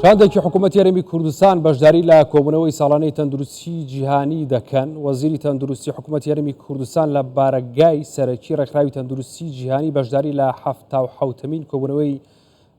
شاندێکی حکوومەتی هەرێمی کوردستان بەشداری لە کۆبوونەوەی ساڵانەی تەندروستی جیهانی دەکەن. وەزیری تەندروستی حکوومەتی هەرێمی کوردستان لە بارگای سەرەکی ڕێکخراوی تەندروستی جیهانی بەشداری لە 77مین کۆبوونەوەی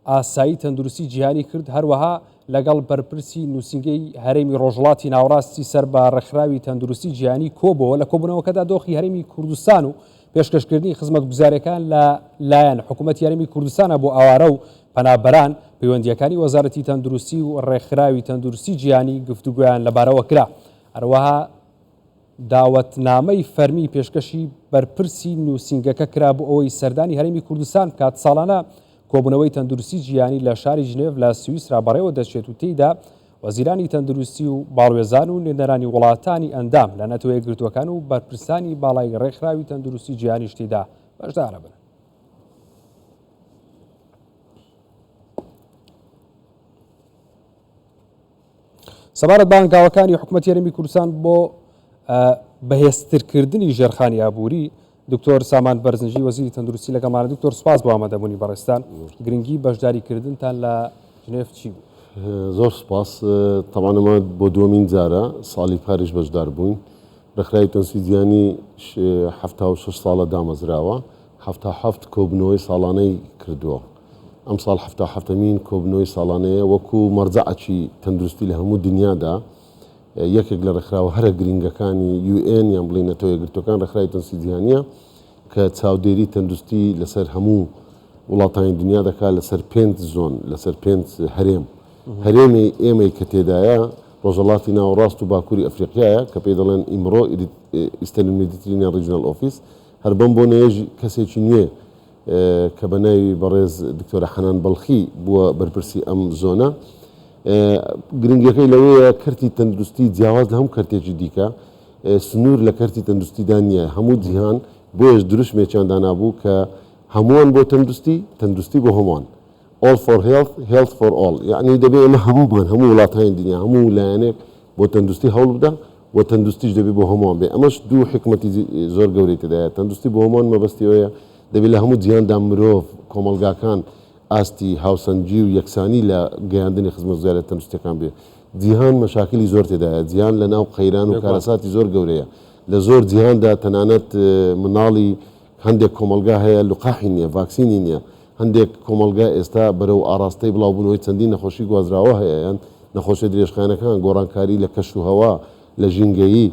ئاسایی تەندروستی جیهانی کرد. هەروەها لەگەڵ بەرپرسی نووسینگەی هەرێمی ڕۆژهەڵاتی ناوەڕاستی سەر بە ڕێکخراوی تەندروستی جیهانی کۆبەوە لە کۆبوونەوەکەدا دۆخی هەرێمی کوردستان و پێشکەشکردنی خزمەتگوزاریەکان لە لایەن حکوومەتی هەرێمی کوردستانە بۆ ئاوارە و پەنابەران پەیوەندیەکانی وەزارەتی تەندروستی و ڕێکخراوی تەندروستی جیهانی گفتوگویان لەبارەوە کرا. هەروەها داوەتنامەی فەرمی پێشکەشی بەرپرسی نووسینگەکە کرا بۆ ئەوەی سەردانی هەرێمی کوردستان کات ساڵانە کۆبوونەوەی تەندروستی جیهانی لە شاری ژنێڤ لە سویسرا بەڕێوە دەچێت و تێیدا وەزیرانی تەندروستی و باڵوێزان و نوێنەرانی وڵاتانی ئەندام لە نەتەوە یەکگرتووەکان و بەرپرسانی باڵای ڕێکخراوی تەندروستی جیهانی تێیدا بەشدارە بن. سەبارەت بە ئەنگاوەکانی حکوومەتی هەرێمی کوردستان بۆ بەهێزترکردنی ژێرخانی ئابووری، دکتۆر سامان بەرزنجی وەزیری تەندروستی لەگەڵمانە. دکتۆر سوپاس بۆ ئامادەبوونی بەڕێستان. گرنگی بەشداریکردنتان لە ژنێڤ چی بوو؟ زۆر سپاس. تەمان ئەمە بۆ دووەمین جارە، ساڵی پاریش بەشدار بووین. ڕێکخراوی تەندروستی جیهانی 76 ساڵە دامەزراوە، 77 کۆبوونەوەی ساڵانەی کردووە. ئەم ساڵ 77مین کۆبوونەوەی ساڵانەیە وەکو مەرجەعەکی تەندروستی لە هەموو دنیادا، یەکێک لە ڕێکخراوە هەرە گرنگەکانی UN یان بڵێن نەتەوە یەکگرتووەکان ڕێکخراوی تەندروستی جیهانیە کە چاودێری تەندروستی لەسەر هەموو وڵاتانی دنیا دەکات لەسەر 5 زۆن، لەسەر 5 هەرێم. هەرێمی ئێمەی کە تێدایە ڕۆژهەڵاتی ناوەڕاست و باکووری ئەفریقایە کە پێی دەڵێن ئیمڕۆ ئیستەرن مێدیترینیان ریجنال ئۆفیس. هەر بەم بۆ نەیەژی کەسێکی نوێ کە بە ناوی بەڕێز دکتۆرە حەنان بەڵخی بووە بەرپرسی ئەم زۆنە. گرنگەکەی لەوەیە کەرتی تەندروستی جیاواز لە هەموو کەرتێکی دیکە سنوور لە کەرتی تەندروستیدا نییە. هەموو جیهان بۆیەش دروستمێکیان دانابوو کە هەمووان بۆ تەندروستی بۆ هەمووان. All for health, health for all. یعنی دەبێت ئێمە هەموومان هەموو وڵاتانی دنیا هەموو لایەنێک بۆ تەندروستی هەوڵ بدە و تەندروستیش دەبێت بۆ هەمووان بێ. ئەمەش دوو حکمەتی زۆر گەورەی تێدایە. تەندروستی بۆ هەمووان مەبەستیەوەیە، دەبێت لە هەموو جیهاندا مرۆڤ کۆمەلگاکان ئاستی هاوسەنجی و یەکسانی لە گەیاندنی خزمەتگوزاریە تەندروستیەکان بێ. جیهان مەشاکلی زۆر تێدایە، جیهان لە ناو قەیران و کارەساتی زۆر گەورەیە. لە زۆر جیهاندا تەنانەت مناڵی هەندێک کۆمەلگا هەیە لقاحی نییە، ڤاکسینی نییە. هەندێک کۆمەلگا ئێستا بەرەو ئاراستەی بڵاوبوونەوەی چەندین نەخۆشی گوازراوە هەیە، یان نەخۆشی درێژخانەکان، گۆڕانکاری لە کەش و هەوا، لە ژینگەیی،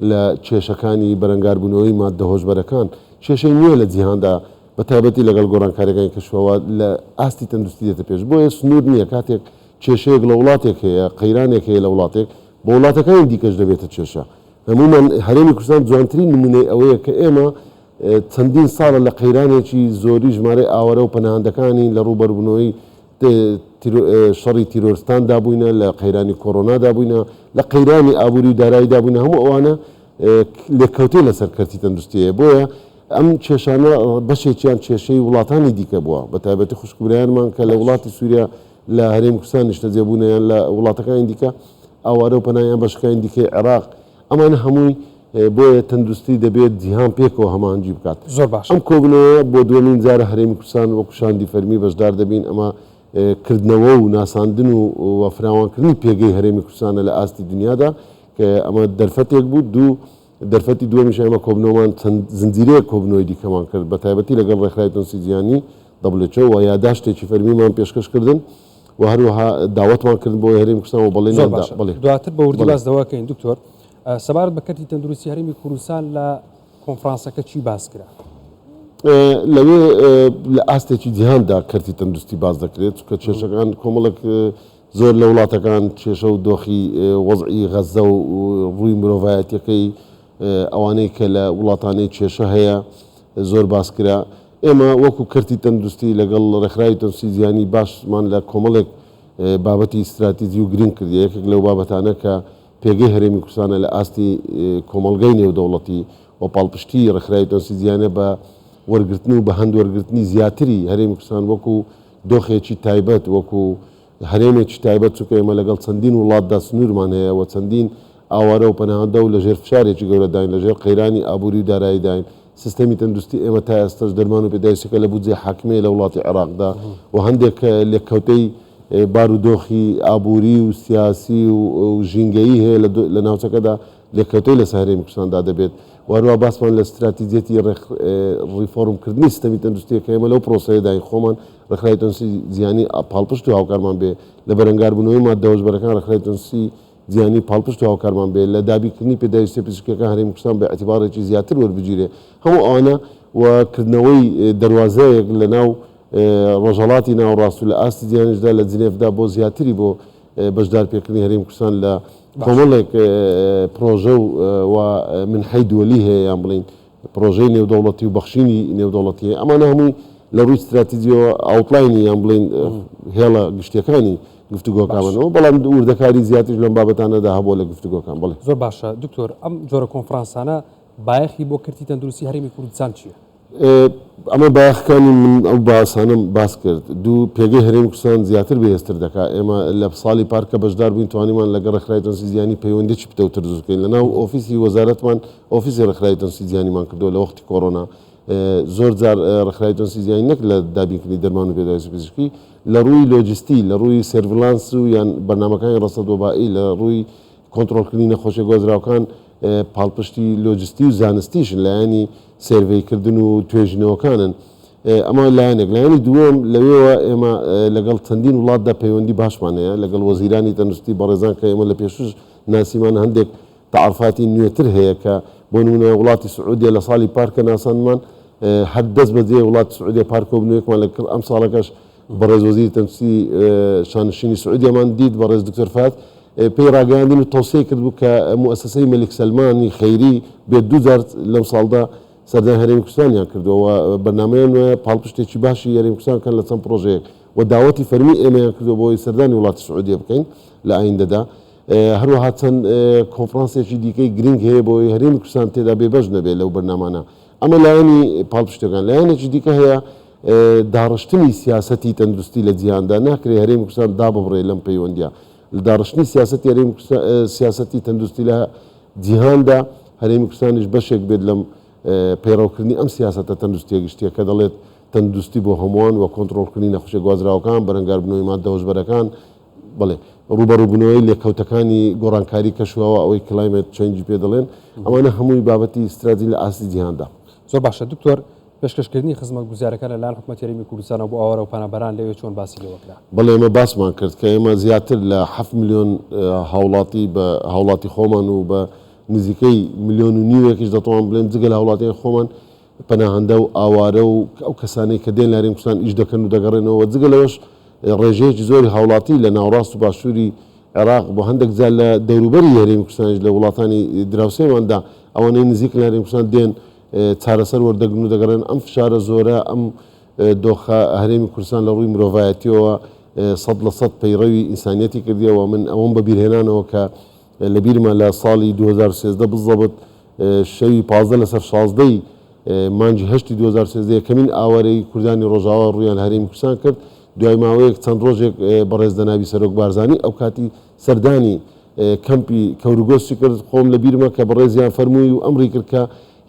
لە کێشەکانی بەرەنگاربوونەوەی ماددە هۆشبەرەکان. کێشەی نوێ لە جیهاندا بە تایبەتی لەگەڵ گۆڕانکاریەکانی کەشوهەوا لە ئاستی تەندروستی دێتە پێش. بۆیە سنوور نییە کاتێک کێشەیەک لە وڵاتێک هەیە، قەیرانێک هەیە لە وڵاتێک، بۆ وڵاتەکانی دیکەش دەبێتە کێشە. هەمومان هەرێمی کوردستان جوانترین نمونەی ئەوەیە کە ئێمە چەندین ساڵە لە قەیرانێکی زۆری ژمارەی ئاوارە و پەناهەندەکانی لە ڕووبەربوونەوەی شەڕی تیرۆریستاندا بووینە، لە قەیرانی کۆڕۆنادا بووینە، لە قەیرانی ئابووری و داراییدا بووینە. هەموو ئەوانە لێککەوتەی لەسەر کەرتی تەندروستیەیە. بۆیە ئەم کێشانە بەشێکیان کێشەی وڵاتانی دیکە بووە، بە تایبەتی خوشکبرایانمان کە لە وڵاتی سووریا لە هەرێمی کوردستان نیشتە جێبوونیان لە وڵاتەکانی دیکە ئاوارە و پەناهیان بەشەکانی دیکەی عێراق. ئەمانە هەمووی بۆیە تەندروستی دەبێت جیهان پێکەوە هەمانجی بکات. زۆر باش. ئەم کۆبوونەوە بۆ دووەمین جارە هەرێمی کوردستان وەکو شاندی فەرمی بەشدار دەبین. ئەمە کردنەوە و ناساندن و فراوانکردنی پێگەی هەرێمی کوردستانە لە ئاستی دنیادا کە ئەمە دەرفەتێک بوو. دەرفەتی دووەمیش ئێمە کۆبوونەوەمان چەند زنجیرەیە کۆبوونەوەی دیکەمان کرد بە تایبەتی لەگەڵ ڕێکخراوی تەندروستی جیهانی WHO و یادداشتێکی فەرمیمان پێشکەشکردن و هەروەها داوەتمان کردن بۆ هەرێمی کوردستان و بەڵێنیاندا. دواتر بە وردی باس دەواکەین دکتۆر. سەبارەت بە کەرتی تەندروستی هەرێمی کوردستان لە کۆنفرانسەکە چی باس کرا؟ لەوێ لە ئاستێکی جیهاندا کەرتی تەندروستی باز دەکرێت کە کێشەکان کۆمەڵک زۆر لە وڵاتەکان کێشە و دۆخی وەزعی غەزە و ڕووی مرۆڤایەتیەکەی ئەوانەی کە لە وڵاتانەی کێشە هەیە زۆر باس کرا. ئێمە وەکو کەرتی تەندروستی لەگەڵ ڕێکخراوی تەندروستی جیهانی باشمان لە کۆمەڵێک بابەتی استراتیژی و گرنگ کردی. یەکێک لەو بابەتانە کە پێگەی هەرێمی کوردستانە لە ئاستی کۆمەلگەی نێودەوڵەتی و پاڵپشتی ڕێکخراوی تەندروستی جیهانی بە وەرگرتن و بە هەندوەرگرتنی زیاتری هەرێمی کوردستان وەکو دۆخێکی تایبەت، وەکو هەرێمێکی تایبەت، چونکە ئێمە لەگەڵ چەندین وڵاتدا سنوورمان هەیە و چەندین ئاوارە و پەناهەندە و لەژێر فشارێکی گەورەداین، لەژێر قەیرانی ئابووری و داراییداین. سیستەمی تەندروستی ئێمە تا ئێستاش دەرمان و پێداویستەکە لە بودجێ حاکمەیە لە وڵاتی عێراقدا و هەندێک لێککەوتەی بارودۆخی ئابووری و سیاسی و ژینگەیی هەیە لە ناوچەکەدا لێکەوتەی لە هەرێمی کوردستاندا دەبێت وەروە باسمان لە استراتیجێتی ڕیفۆرمکردنی سیستەمی تەندروستیەکە ئێمە لەو پرۆسەیەدای خۆمان ڕێکخراوی تەندروستی جیهانی پاڵپشت و هاوکارمان بێ لە بەرەنگاربوونەوەی مادە هۆشبەرەکان ڕێکخراوی تەندروستی جیهانی پاڵپشت و هاوکارمان بێ لە دابیکردنی پێداویستە پزیشکیەکان هەرێمی کوردستان بە ئەتیبارێکی زیاتر وەربگیرێ هەموو ئەوانە وکردنەوەی دەواازەیەک لە ناو ڕۆژهەڵاتی ناوەڕاست و لە ئاستی جیهانیشدا لە جنێڤدا بۆ زیاتری بۆ بەشدار پێکردنی هەرێمی کوردستان لە کۆمەڵێک پرۆژە و من حەی دووەلی هەیە یان بڵین پرۆژەی نێودەوڵەتی و بەخشینی نێودەوڵەتی هەیە ئەمانە هەمووی لە ڕووی استراتیجیەوە ئاوتلاینی یان بڵین هێڵە گشتەکانی گفتوگۆکانەوە بەڵام وردەکاری زیاتر لەم بابەتانەدا هەبوو لە گفتوگۆکان بڵێ زۆر باشە دکتۆر ئەم جۆرە کۆنفرانسانە بایەخی بۆ کردی تەندروستی هەرێمی کوردستان چییە؟ ئەمە بایەخەکانی من ئەو باسانم باس کرد دوو پێگەی هەرێمی کوردستان زیاتر بەهێزتر دەکات ئێمە لە ساڵی پارکە بەشدار بووین توانیمان لەگەڵ ڕێکخراوی تەندروستی جیهانی پەیوەندیی پتەوتر دروست بکەین لەناو ئۆفیسی وەزارەتمان ئۆفیسی ڕێکخراوی تەندروستی جیهانیمان کردووە لە وەختی کۆڕۆنا زۆر جار ڕێکخراوی تەندروستی جیهانی نەک لە دابینکردنی دەرمان و پێداویستی پزیشکی لە ڕووی لۆجستی لە ڕووی سێرڤیلانس و یان بەرنامەکانی ڕەسەد وەبایی لە ڕووی کۆنتڕۆڵکردنی نەخۆشیە گۆزراوەکان پاڵپشتی لۆجستی و زانستیشن لایەنی سێرڤەیکردن و توێژینەوەکانن ئەمە لایەنێک لایەنی دووەم لەوێەوە ئێمە لەگەڵ چەندین وڵاتدا پەیوەندی باشمان هەیە لەگەڵ وەزیرانی تەندروستی بەڕێزان کە ئێمە لە پێشوش ناسیمان هەندێک تعرفاتی نوێتر هەیە کە بۆ نمونە وڵاتی سعودیە لە ساڵی پارکە ناسانمان هەر دەست بەجێ وڵاتی سعودیە پارکۆبنەوەیەکمان لە کرد ئەم ساڵەکەش بەڕێز وەزیری تەندروستی شانشینی سعودیەمان دیت بەڕێز دکتۆر فات پێی ڕاگەیاندین و تەوسیە کردبوو کە مؤسسەی مەلیک سەلمانی خەیری بێت دوو جار لەم ساڵدا سەردانی هەرێمی کوردستانیان کردەوە بەرنامەیان وایە پاڵپشتێکی باشی هەرێمی کوردستان کەن لە چەند پرۆژەیەک و داوەتی فەرمی ئێمەیان کردەوە بۆی سەردانی وڵاتی سعودیە بکەین لە ئایندەدا هەروەها چەند کۆنفرانسێکی دیکەی گرنگ هەیە بۆی هەرێمی کوردستان تێدا بێبەش نەبێت لەو بەرنامانە ئەمە لایەنی پاڵپشتەکان لایەنێکی دیکە هەیە داڕشتنی سیاسەتی تەندروستی لە جیهاندا ناکرێت هەرێمی کوردستان داببڕێ لەم پەیوەندیە لە داڕشتنی سیاسەتی هەرێمی سیاسەتی تەندروستی لە جیهاندا هەرێمی کوردستانیش بەشێک بێت لەم پەیڕەوکردنی ئەم سیاسەتە تەندروستیە گشتیە کە دەڵێت تەندروستی بۆ هەمووان و کۆنتڕۆڵکردنی نەخۆشیە گوازراوەکان بەرەنگاربوونەوەی مادە هۆشبەرەکان بڵێ ڕوبەڕووبوونەوەی لێکەوتەکانی گۆڕانکاری کەشوەوە ئەوەی کلایمێت چێنجی پێ دەڵێن ئەمانە هەمووی بابەتی استراتیجی لە ئاستی جیهاندا زۆر باشە دکتۆر پێشکەشکردنی خزمەتگوزارەکان لەلایەن حکوومەتی هەرێمی کوردستانەوە بۆ ئاوارە و پەنابەران لەوێ چۆن باسی لێوەکرا بەڵێ ئێمە باسمان کرد کە ئێمە زیاتر لە 7 ملیۆن هاوڵاتی بە هاوڵاتی خۆمان و بە نزیکەی 1.5 ملیۆنێکیش دەتوان بڵێن جگە لە هاوڵاتیان خۆمان پەناهەندە و ئاوارە و ئەو کەسانەی کە دێن لە هەرێمی کوردستان ئیش دەکەن و دەگەڕێنەوە جگە لەوەش ڕێژەیەکی زۆری هاوڵاتی لە ناوەڕاست و باشووری عێراق بۆ هەندێک جار لە دەوروبەری هەرێمی کوردستانیش لە وڵاتانی دراوسێماندا ئەوانەی نزیک لە هەرێمی کوردستان دێن چارەسەر وەردەگرن و دەگەڕێن ئەم فشارە زۆرە ئەم دۆخە هەرێمی کوردستان لە ڕووی مرۆڤایەتیەوە 100% پەیڕەوی ئینسانیەتی کردیەوە من ئەوەم بەبیرهێنانەوە کە لە بیرمان لە ساڵی 2013 بزەبت شەوی 15/16 مانجی 2013 کەمین ئاوارەی کوردانی ڕۆژاوا ڕوویان هەرێمی کوردستان کرد دوای ماوەیەک چەند ڕۆژێک بەڕێزدەناوی سەرۆک بارزانی ئەو کاتی سەردانی کەمپی کەوروگۆستی کرد خۆم لە بیرمە کە بەڕێزیان فەرمووی و ئەمری کرد کە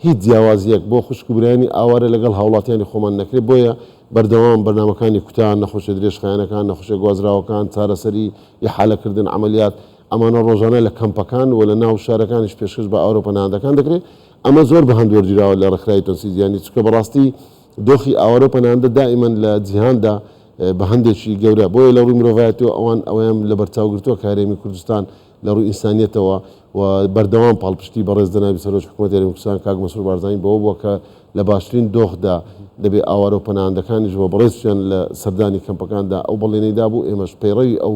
هیچ جیاوازیەک بۆ خوشکبرانی ئاوارە لەگەڵ هاوڵاتیانی خۆمان نەکرێت بۆیە بەردەوام بەرنامەکانی کوتان نەخۆشە درێژخایەنەکان نەخۆشە گوازراوەکان چارەسەری یحالەکردن عملیات ئەمانە ڕۆژانە لە کەمپەکان و لە ناو شارەکانیش پێشکەش بە ئەوروپا پەناهەندەکان دەکرێت ئەمە زۆر بە هەندوەرگیراوە لە ڕێکخراوی تەندروستی جیهانی چونکە بەڕاستی دۆخی ئاوارە پەناهەندە دائیمەن لە جیهاندا بە هەندێکی گەورە بۆیە لە ڕووی مرۆڤایەتیەوە ئەوان ئەویان لە بەرچاوگرتووە کە هەرێمی کوردستان لە ڕووی ئینسانیەتەوە و بەردەوام پاڵپشتی بەڕێزدەناوی سەرۆک حکوومەتی هەرێمی کوردستان کاک مەسعود بارزانی بەوە بووە کە لە باشترین دۆخدا دەبێت ئاوارە و پەناهەندەکانیش بۆ بەڕێزیان لە سەردانی کەمپەکاندا ئەو بەڵێنەیدا بوو ئێمەش پەیڕەوی ئەو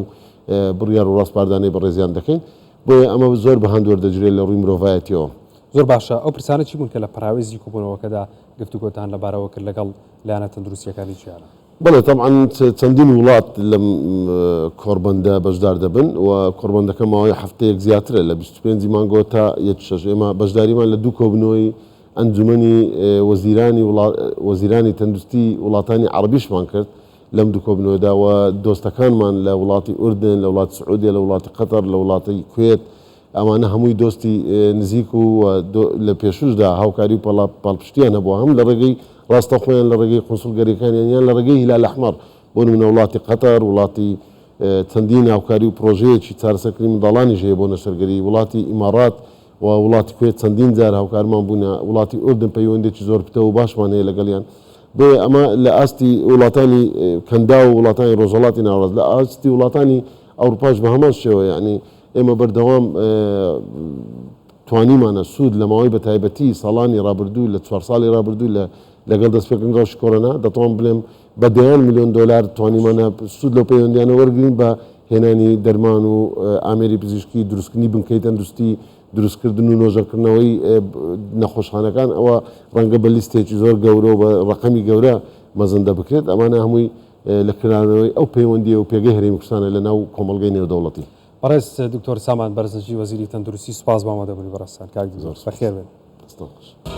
بڕیار و ڕاستپاردانەی بەڕێزیان دەکەین بۆیە ئەمە زۆر بە هەندوەردەگرێت لە ڕووی مرۆڤایەتیەوە زۆر باشە ئەو پرسانە چی بوون کە لە پراوێزی کۆبوونەوەکەدا گفتوگۆتان لەبارەوە کرد لەگەڵ لایەنە تەندروستیەکانی جیهانە بەڵێ طبعاً چەندین وڵات لەم کۆڕبەندە بەشدار دەبن و کۆڕبەندەکە ماوەی هەفتەیەک زیاترە لە 25 مانگۆ تا 1 ئێمە بەشداریمان لە دوو کۆبنەوەی ئەنجومەنی وەزیرانی تەندروستی وڵاتانی عەرەبیشمان کرد لەم دوو کۆبنەوەدا و دۆستەکانمان لە وڵاتی ئوردن لە وڵاتی سعودیە لە وڵاتی قەتەر لە وڵاتی کوێت ئەمانە هەمووی دۆستی نزیک و لە پێشوشدا هاوکاری و پاڵپشتیان هەبووە هەم لە ڕێگەی ڕاستەخۆیان لە ڕێگەی قونسڵگەریەکانیان یان لە ڕێگەی هیلال ئەحمەر بۆ نمونە وڵاتی قەتەر وڵاتی چەندین هاوکاری و پرۆژەیەکی چارەسەرکردنی منداڵانی ژێ بۆ نەشەرگەری وڵاتی ئیمارات و وڵاتی کوێت چەندین جار هاوکارمان بوونە وڵاتی ئوردن پەیوەندێکی زۆر پتە و باشمان هەیە لەگەڵیان بێ ئەمە لە ئاستی وڵاتانی کەندا و وڵاتانی ڕۆژهەڵاتی ناوەڕاست لە ئاستی وڵاتانی ئەوروپاش بە هەمان شێوە یعنی ئێمە بەردەوام توانیمانە سوود لە ماوەی بە تایبەتی ساڵانی ڕابردوو لە 4 ساڵی ڕابردوو لەگەڵ دەستپێکردنەوەی کۆرۆنا دەتوان بڵێم بە دەیان ملیۆن دلار توانیمانە سوود لەو پەیوەندیانە وەرگین بە هێنانی دەرمان و ئامێری پزیشکی دروستکردنی بنکەی تەندروستی دروستکردن و نۆژەکردنەوەی نەخۆشخانەکان ئەوە ڕەنگە بە لیستێکی زۆر گەورە و بە ڕقەمی گەورە مەزەندە بکرێت ئەمانە هەمووی لە کردانەوەی ئەو پەیوەندی و پێگەی هەرێمی کوردستانە لە ناو کۆمەڵگەی نێودەوڵەتی. بەڕێز دکتۆر سامان بەرزنجی وەزیری تەندروستی سوپاس بۆ ئامادەبوونی بەڕێستان کاک زۆر بەخێر بێن.